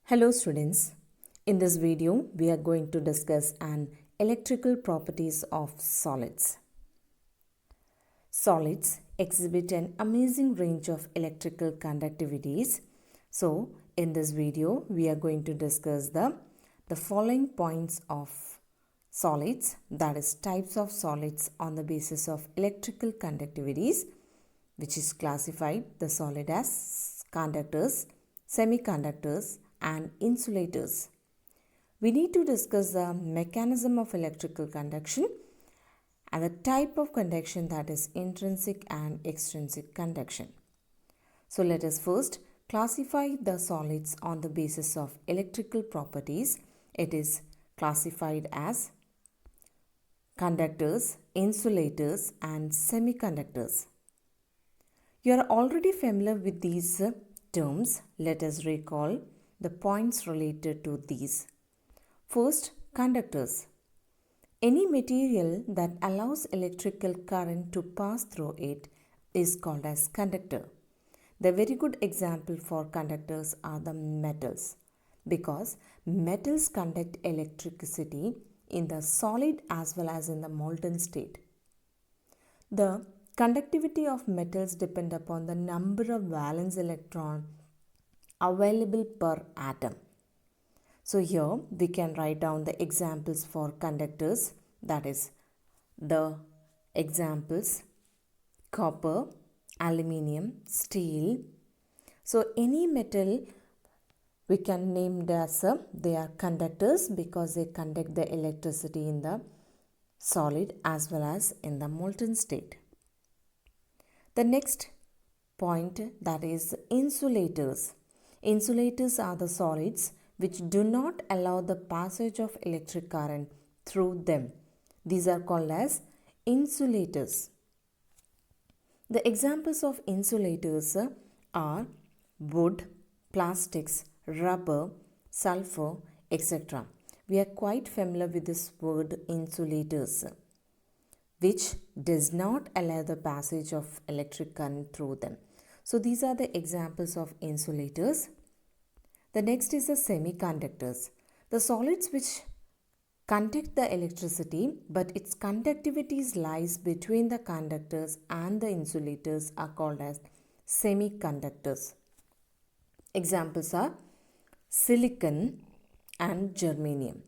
Hello students, in this video we are going to discuss an electrical properties of solids. Solids exhibit an amazing range of electrical conductivities. So in this video we are going to discuss the following points of solids, that is types of solids on the basis of electrical conductivities, which is classified the solid as conductors, semiconductors and insulators. We need to discuss the mechanism of electrical conduction and the type of conduction, that is intrinsic and extrinsic conduction. So let us first classify the solids on the basis of electrical properties. It is classified as conductors, insulators and semiconductors. You are already familiar with these terms. Let us recall the points related to these. First, conductors. Any material that allows electrical current to pass through it is called as conductor. The very good example for conductors are the metals, because metals conduct electricity in the solid as well as in the molten state. The conductivity of metals depend upon the number of valence electrons available per atom. So here we can write down the examples for conductors, that is the examples copper, aluminium, steel. So any metal we can name it as they are conductors because they conduct the electricity in the solid as well as in the molten state. The next point, that is insulators. Insulators are the solids which do not allow the passage of electric current through them. These are called as insulators. The examples of insulators are wood, plastics, rubber, sulfur, etc. We are quite familiar with this word insulators, which does not allow the passage of electric current through them. So these are the examples of insulators. The next is the semiconductors. The solids which conduct the electricity but its conductivity lies between the conductors and the insulators are called as semiconductors. Examples are silicon and germanium.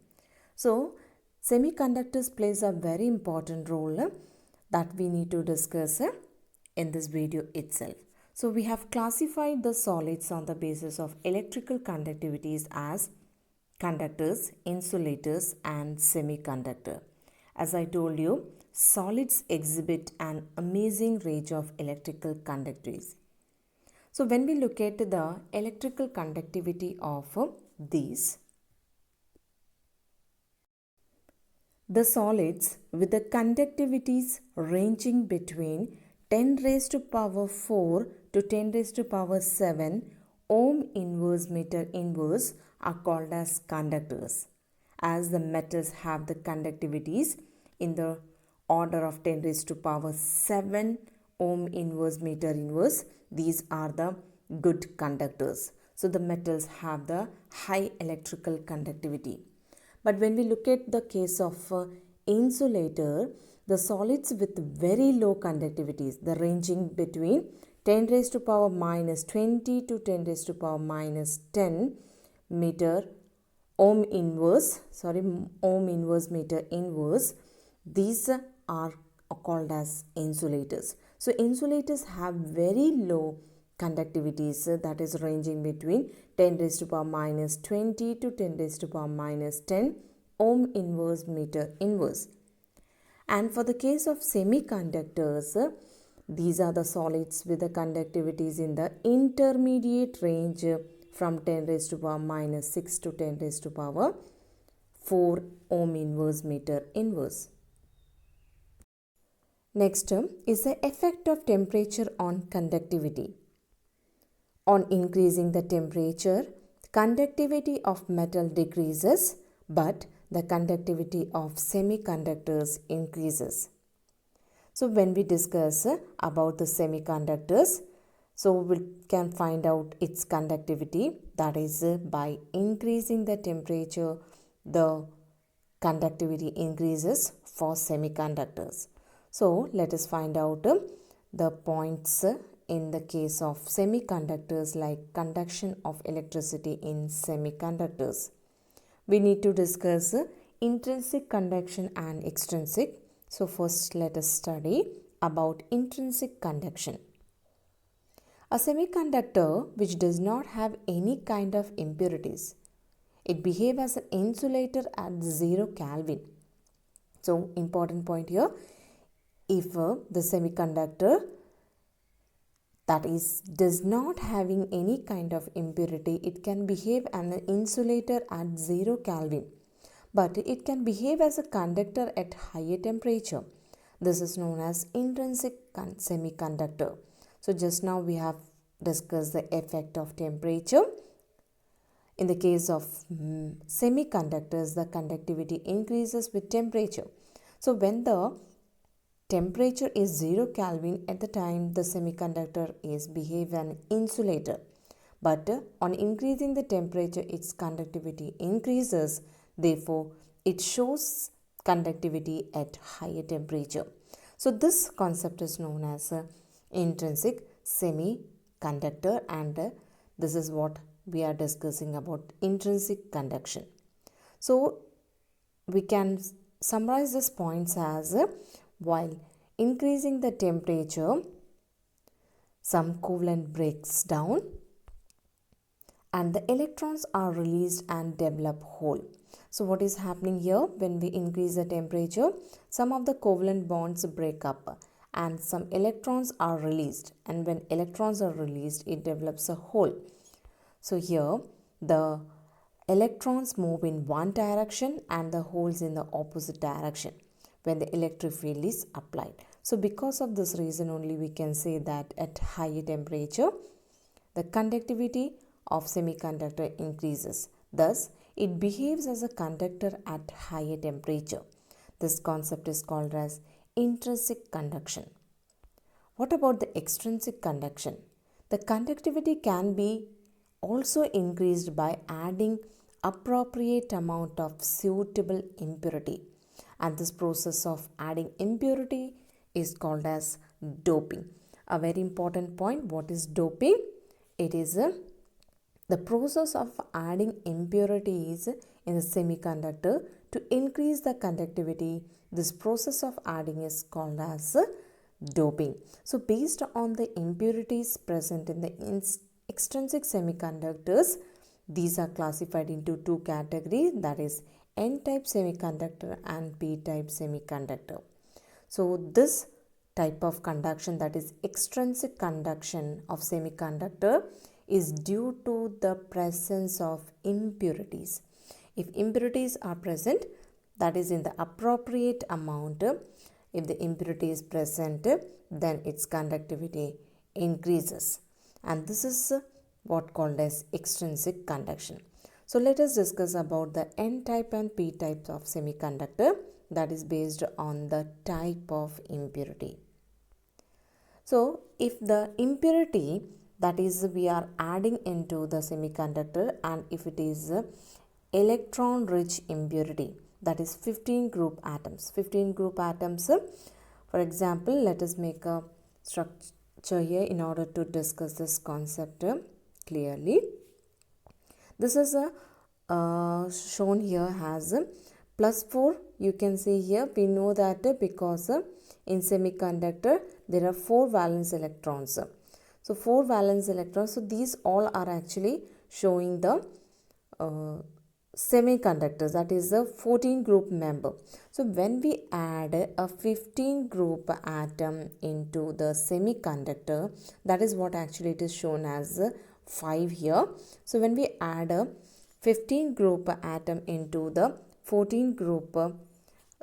So semiconductors plays a very important role that we need to discuss in this video itself. So we have classified the solids on the basis of electrical conductivities as conductors, insulators and semiconductor. As I told you, solids exhibit an amazing range of electrical conductivities. So when we look at the electrical conductivity of these, the solids with the conductivities ranging between 10 raised to power 4 to 10 raised to power 7 ohm inverse meter inverse are called as conductors, as the metals have the conductivities in the order of 10 raised to power 7 ohm inverse meter inverse. These are the good conductors. So the metals have the high electrical conductivity. But when we look at the case of insulator, the solids with very low conductivities, the ranging between 10 raised to power minus 20 to 10 raised to power minus 10 meter ohm inverse meter inverse, these are called as insulators. So insulators have very low conductivities, that is ranging between 10 raised to power minus 20 to 10 raised to power minus 10 ohm inverse meter inverse. And for the case of semiconductors, these are the solids with the conductivities in the intermediate range from 10 raised to power minus 6 to 10 raised to power 4 ohm inverse meter inverse. Next is the effect of temperature on conductivity. On increasing the temperature, conductivity of metal decreases, but the conductivity of semiconductors increases. So when we discuss about the semiconductors, So we can find out its conductivity, that is by increasing the temperature the conductivity increases for semiconductors. So let us find out the points in the case of semiconductors, like conduction of electricity in semiconductors. We need to discuss intrinsic conduction and extrinsic. So first let us study about intrinsic conduction. A semiconductor which does not have any kind of impurities, it behaves as an insulator at 0 Kelvin. So important point here, if the semiconductor that is does not having any kind of impurity, it can behave as an insulator at 0 Kelvin, but it can behave as a conductor at higher temperature. This is known as intrinsic semiconductor. So just now we have discussed the effect of temperature. In the case of semiconductors, the conductivity increases with temperature. So when the temperature is 0 Kelvin, at the time the semiconductor is behave an insulator. But on increasing the temperature, its conductivity increases. Therefore, it shows conductivity at higher temperature. So this concept is known as intrinsic semiconductor, and this is what we are discussing about intrinsic conduction. So we can summarize these points as while increasing the temperature, some coolant breaks down and the electrons are released and develop hole. So what is happening here, when we increase the temperature, some of the covalent bonds break up and some electrons are released, and when electrons are released, it develops a hole. So here the electrons move in one direction and the holes in the opposite direction when the electric field is applied. So because of this reason only, we can say that at higher temperature the conductivity of semiconductor increases. Thus it behaves as a conductor at higher temperature. This concept is called as intrinsic conduction. What about the extrinsic conduction? The conductivity can be also increased by adding appropriate amount of suitable impurity, and this process of adding impurity is called as doping. A very important point, what is doping? It is the process of adding impurities in the semiconductor to increase the conductivity. This process of adding is called as doping. So based on the impurities present in the extrinsic semiconductors, these are classified into two categories, that is N-type semiconductor and P-type semiconductor. So this type of conduction, that is extrinsic conduction of semiconductor, is due to the presence of impurities. If impurities are present, that is in the appropriate amount, if the impurity is present, then its conductivity increases, and this is what called as extrinsic conduction. So let us discuss about the N-type and P-type of semiconductor, that is based on the type of impurity. So if the impurity, that is we are adding into the semiconductor, and if it is electron rich impurity, that is 15 group atoms. 15 group atoms, for example, let us make a structure here in order to discuss this concept clearly. This is shown here as plus 4. You can see here, we know that because in semiconductor there are 4 valence electrons. So 4 valence electrons, so these all are actually showing the semiconductors, that is the 14 group member. So when we add a 15 group atom into the semiconductor, that is what actually it is shown as 5 here. So when we add a 15 group atom into the 14 group,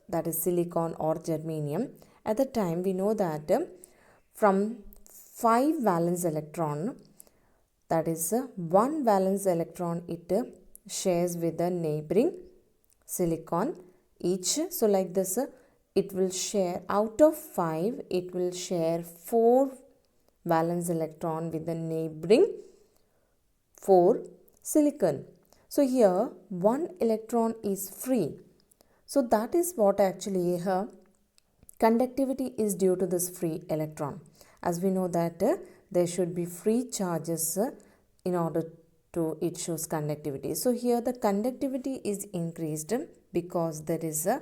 that is silicon or germanium, at the time we know that from 5 valence electron, that is 1 valence electron it shares with the neighboring silicon each. So like this, it will share out of 5, it will share 4 valence electron with the neighboring 4 silicon. So here 1 electron is free. So that is what actually here conductivity is due to this free electron. As we know that there should be free charges in order to it shows conductivity. So here the conductivity is increased because there is a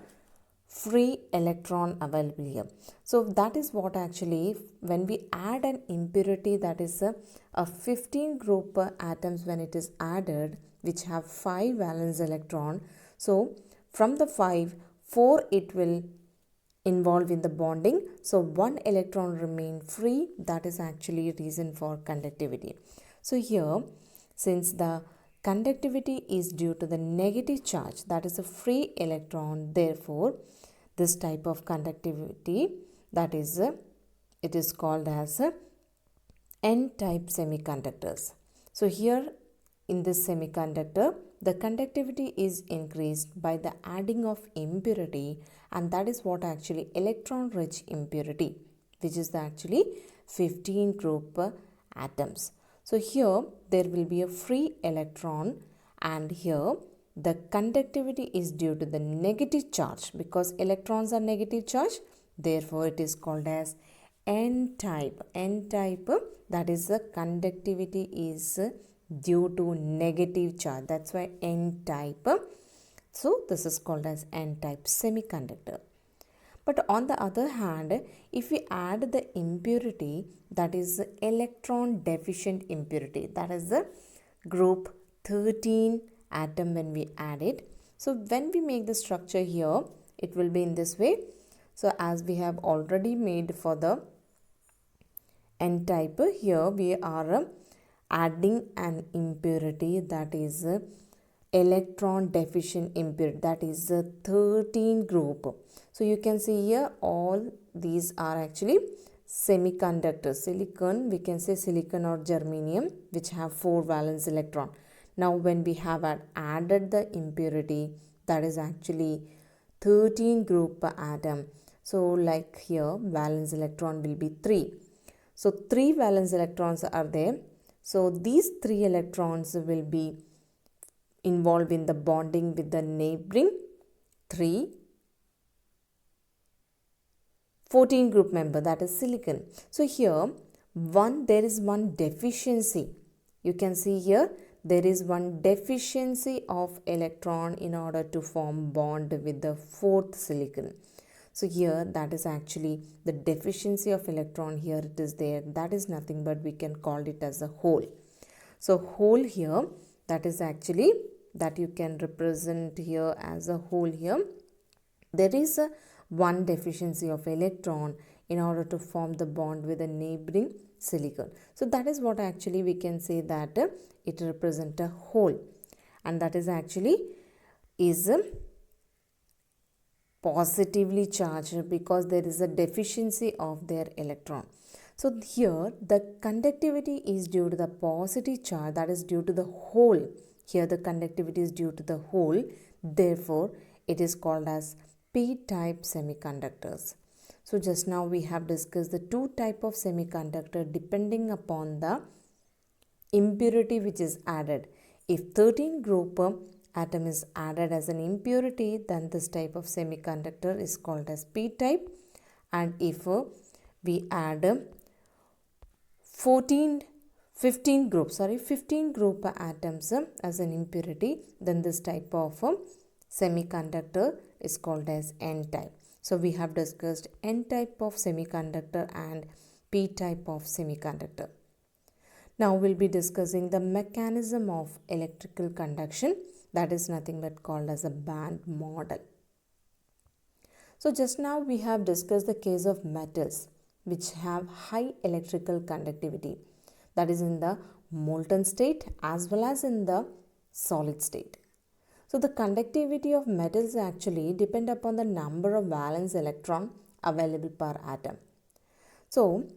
free electron available here. So that is what actually when we add an impurity, that is a 15 group atoms when it is added which have 5 valence electron. So from the 5, 4 it will involve in the bonding. So 1 electron remain free. That is actually reason for conductivity. So here since the conductivity is due to the negative charge, that is a free electron, therefore this type of conductivity, that is it is called as N-type semiconductors. So here in this semiconductor the conductivity is increased by the adding of impurity, and that is what actually electron rich impurity, which is the actually 15 group atoms. So here there will be a free electron, and here the conductivity is due to the negative charge because electrons are negative charge, therefore it is called as N-type. N-type, that is the conductivity is due to negative charge, that's why N-type. So this is called as N-type semiconductor. But on the other hand, if we add the impurity, that is electron deficient impurity, that is the group 13 atom when we add it. So when we make the structure here, it will be in this way. So as we have already made for the N-type, here we are adding an impurity, that is electron deficient impurity, that is a 13 group. So you can see here all these are actually semiconductors. Silicon, we can say silicon or germanium, which have 4 valence electron. Now when we have added the impurity, that is actually 13 group atom. So like here valence electron will be 3. So 3 valence electrons are there. So these 3 electrons will be involved in the bonding with the neighboring 3 14 group member, that is silicon. So here there is one deficiency. You can see here there is one deficiency of electron in order to form bond with the 4th silicon. So here that is actually the deficiency of electron, here it is there, that is nothing but we can call it as a hole. So hole here, that is actually that you can represent here as a hole here. There is a one deficiency of electron in order to form the bond with a neighboring silicon. So that is what actually we can say that it represents a hole, and that is actually is positively charged because there is a deficiency of their electron. So here the conductivity is due to the positive charge, that is due to the hole. Here the conductivity is due to the hole, therefore it is called as P-type semiconductors. So just now we have discussed the 2 type of semiconductor depending upon the impurity which is added. If 13 group atom is added as an impurity, then this type of semiconductor is called as P-type, and if we add 15 group atoms as an impurity, then this type of semiconductor is called as N-type. So we have discussed N-type of semiconductor and P-type of semiconductor. Now we'll be discussing the mechanism of electrical conduction, that is nothing but called as a band model. So just now we have discussed the case of metals which have high electrical conductivity, that is in the molten state as well as in the solid state. So the conductivity of metals actually depend upon the number of valence electron available per atom. So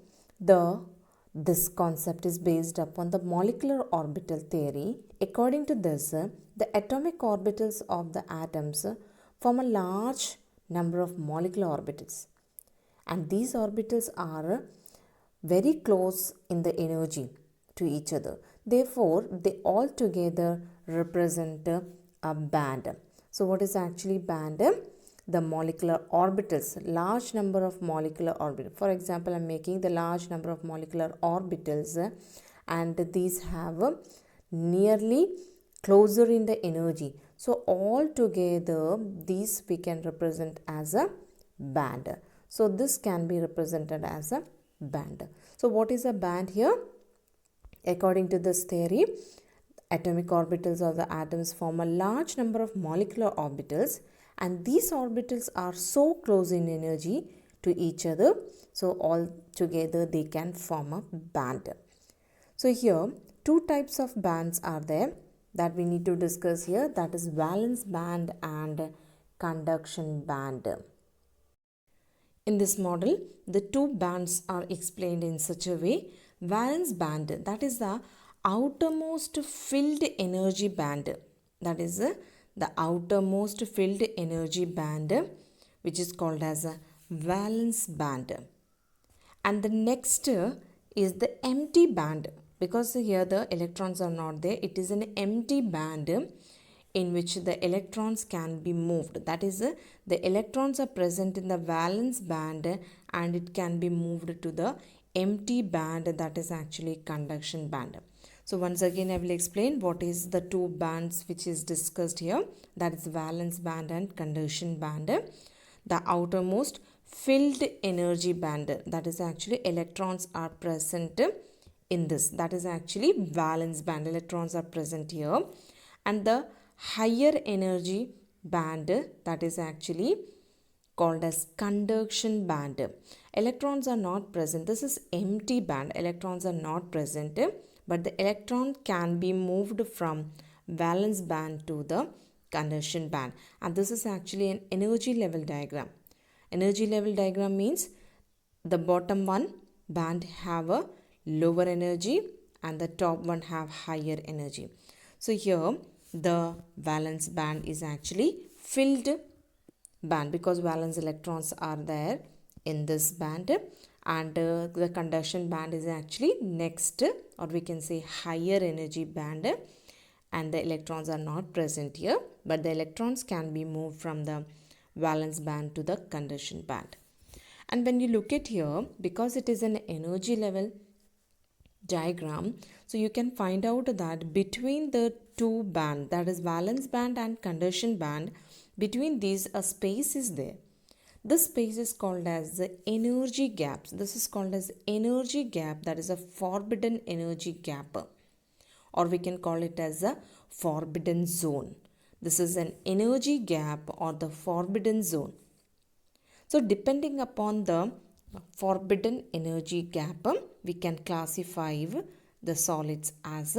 this concept is based upon the molecular orbital theory. According to this, the atomic orbitals of the atoms form a large number of molecular orbitals, and these orbitals are very close in the energy to each other. Therefore, they all together represent a band. So, what is actually band? The molecular orbitals, large number of molecular orbitals. For example, I am making the large number of molecular orbitals and these have nearly closer in the energy. So, all together these we can represent as a band. So, this can be represented as a band. So, what is a band here? According to this theory, atomic orbitals of the atoms form a large number of molecular orbitals, and these orbitals are so close in energy to each other. So, all together they can form a band. So, here two types of bands are there that we need to discuss here, that is valence band and conduction band. In this model, the two bands are explained in such a way. Valence band, that is the outermost filled energy band, that is the outermost filled energy band, which is called as a valence band. And the next is the empty band, because here the electrons are not there. It is an empty band in which the electrons can be moved. That is, the electrons are present in the valence band and it can be moved to the empty band, that is actually conduction band. So once again I will explain what is the two bands which is discussed here, that is valence band and conduction band. The outermost filled energy band, that is actually electrons are present in this, that is actually valence band, electrons are present here. And the higher energy band, that is actually called as conduction band. Electrons are not present, this is empty band, electrons are not present, but the electron can be moved from valence band to the conduction band. And this is actually an energy level diagram. Energy level diagram means the bottom one band have a lower energy and the top one have higher energy. So here the valence band is actually filled band because valence electrons are there in this band, and the conduction band is actually next, or we can say higher energy band, and the electrons are not present here, but the electrons can be moved from the valence band to the conduction band. And when you look at here, because it is an energy level diagram, so you can find out that between the two bands, that is valence band and conduction band, between these a space is there. This space is called as the energy gaps. This is called as energy gap, that is a forbidden energy gap, or we can call it as a forbidden zone. This is an energy gap or the forbidden zone. So depending upon the forbidden energy gap, we can classify the solids as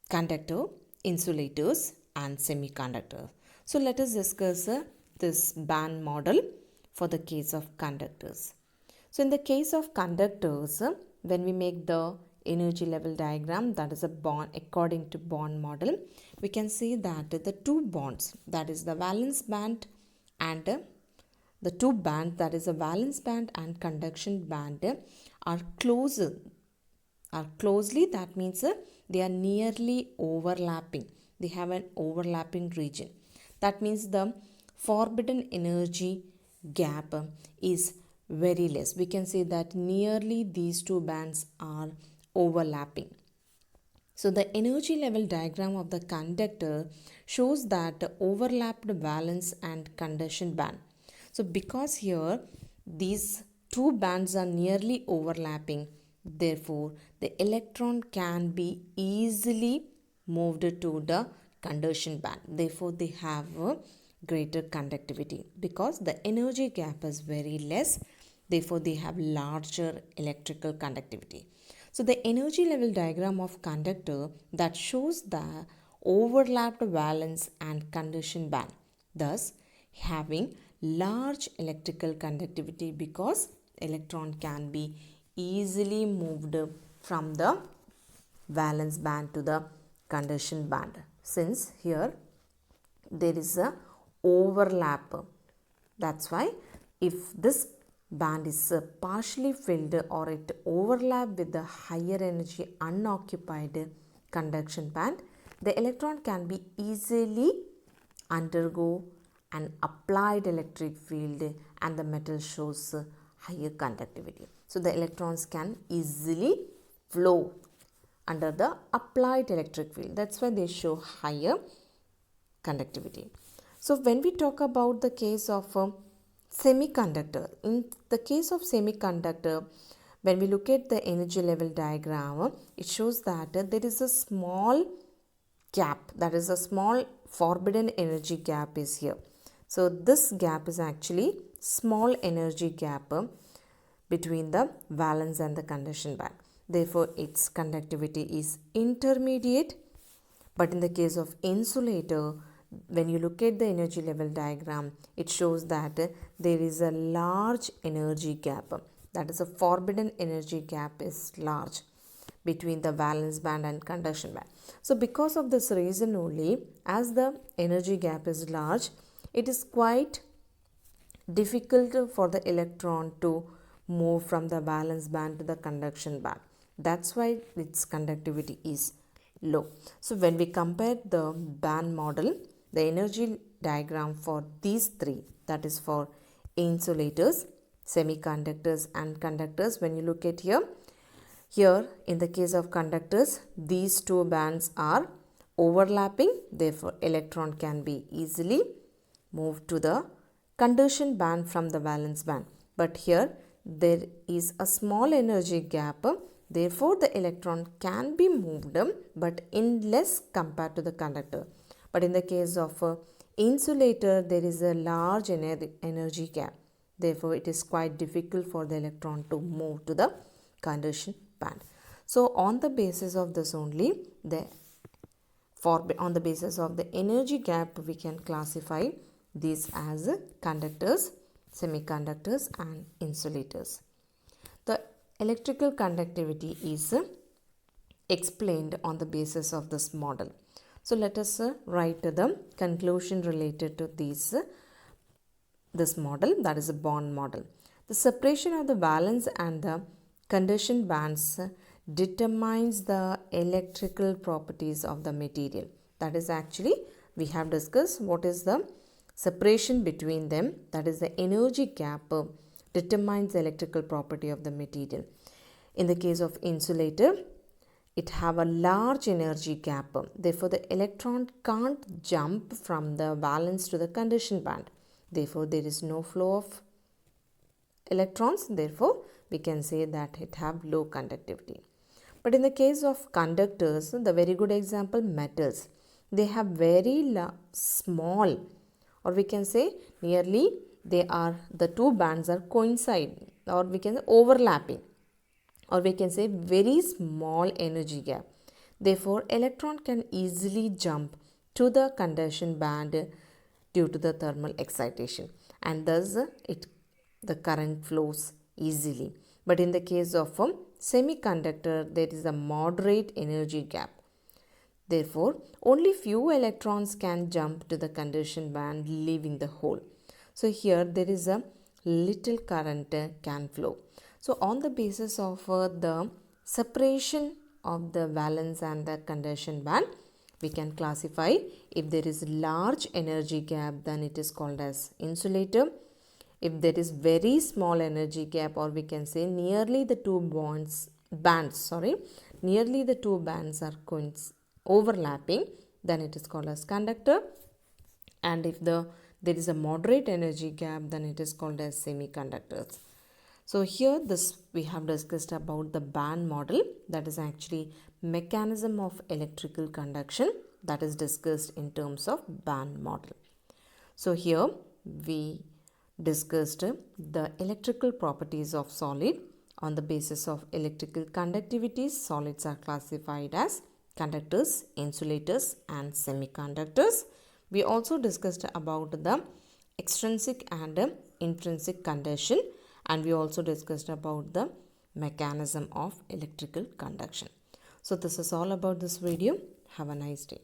conductor, insulators and semiconductors. So let us discuss this band model for the case of conductors. So in the case of conductors, when we make the energy level diagram, that is a bond according to bond model, we can see that the two bonds, that is the valence band and the two bands, that is a valence band and conduction band, are closely, that means they are nearly overlapping. They have an overlapping region. That means the forbidden energy gap is very less. We can say that nearly these two bands are overlapping. So the energy level diagram of the conductor shows that overlapped valence and conduction band. So because here these two bands are nearly overlapping, therefore the electron can be easily moved to the conduction band. Therefore they have a greater conductivity because the energy gap is very less. Therefore they have larger electrical conductivity. So the energy level diagram of conductor that shows the overlapped valence and conduction band, thus having large electrical conductivity because electron can be easily moved from the valence band to the conduction band, since here there is a overlap. That's why if this band is partially filled or it overlap with the higher energy unoccupied conduction band, the electron can be easily undergo an applied electric field and the metal shows higher conductivity. So the electrons can easily flow under the applied electric field. That's why they show higher conductivity. So when we talk about the case of a semiconductor, in the case of semiconductor, when we look at the energy level diagram, it shows that there is a small gap, that is a small forbidden energy gap is here. So this gap is actually small energy gap between the valence and the conduction band. Therefore, its conductivity is intermediate. But in the case of insulator, when you look at the energy level diagram, it shows that there is a large energy gap. That is, a forbidden energy gap is large between the valence band and conduction band. So because of this reason only, as the energy gap is large, it is quite difficult for the electron to move from the valence band to the conduction band. That's why its conductivity is low. So when we compare the band model, the energy diagram for these three, that is for insulators, semiconductors and conductors, when you look at here in the case of conductors, these two bands are overlapping, therefore electron can be easily moved to the conduction band from the valence band. But here there is a small energy gap, therefore the electron can be moved but in less compared to the conductor. But in the case of insulator, there is a large energy gap, therefore it is quite difficult for the electron to move to the conduction band. So on the basis of this only, on the basis of the energy gap, we can classify these as conductors, semiconductors and insulators. The electrical conductivity is explained on the basis of this model. So let us write the conclusion related to this model, that is a bond model. The separation of the valence and the conduction bands determines the electrical properties of the material. That is, actually we have discussed what is the separation between them, that is the energy gap determines the electrical property of the material. In the case of insulator, it have a large energy gap, therefore the electron can't jump from the valence to the conduction band, therefore there is no flow of electrons, therefore we can say that it have low conductivity. But in the case of conductors, the very good example, metals, they have very small, or we can say nearly the two bands are coincide, or we can say overlapping, or we can say very small energy gap. Therefore electron can easily jump to the conduction band due to the thermal excitation, and thus the current flows easily. But in the case of a semiconductor, there is a moderate energy gap. Therefore, only few electrons can jump to the conduction band, leaving the hole. So here there is a little current can flow. So on the basis of the separation of the valence and the conduction band, we can classify if there is large energy gap, then it is called as insulator. If there is very small energy gap, or we can say nearly the two bands are overlapping, then it is called as conductor. And if there is a moderate energy gap, then it is called as semiconductors. So here we have discussed about the band model, that is actually mechanism of electrical conduction, that is discussed in terms of band model. So here we discussed the electrical properties of solid. On the basis of electrical conductivity, solids are classified as conductors, insulators and semiconductors. We also discussed about the extrinsic and intrinsic conduction, and we also discussed about the mechanism of electrical conduction. So this is all about this video. Have a nice day.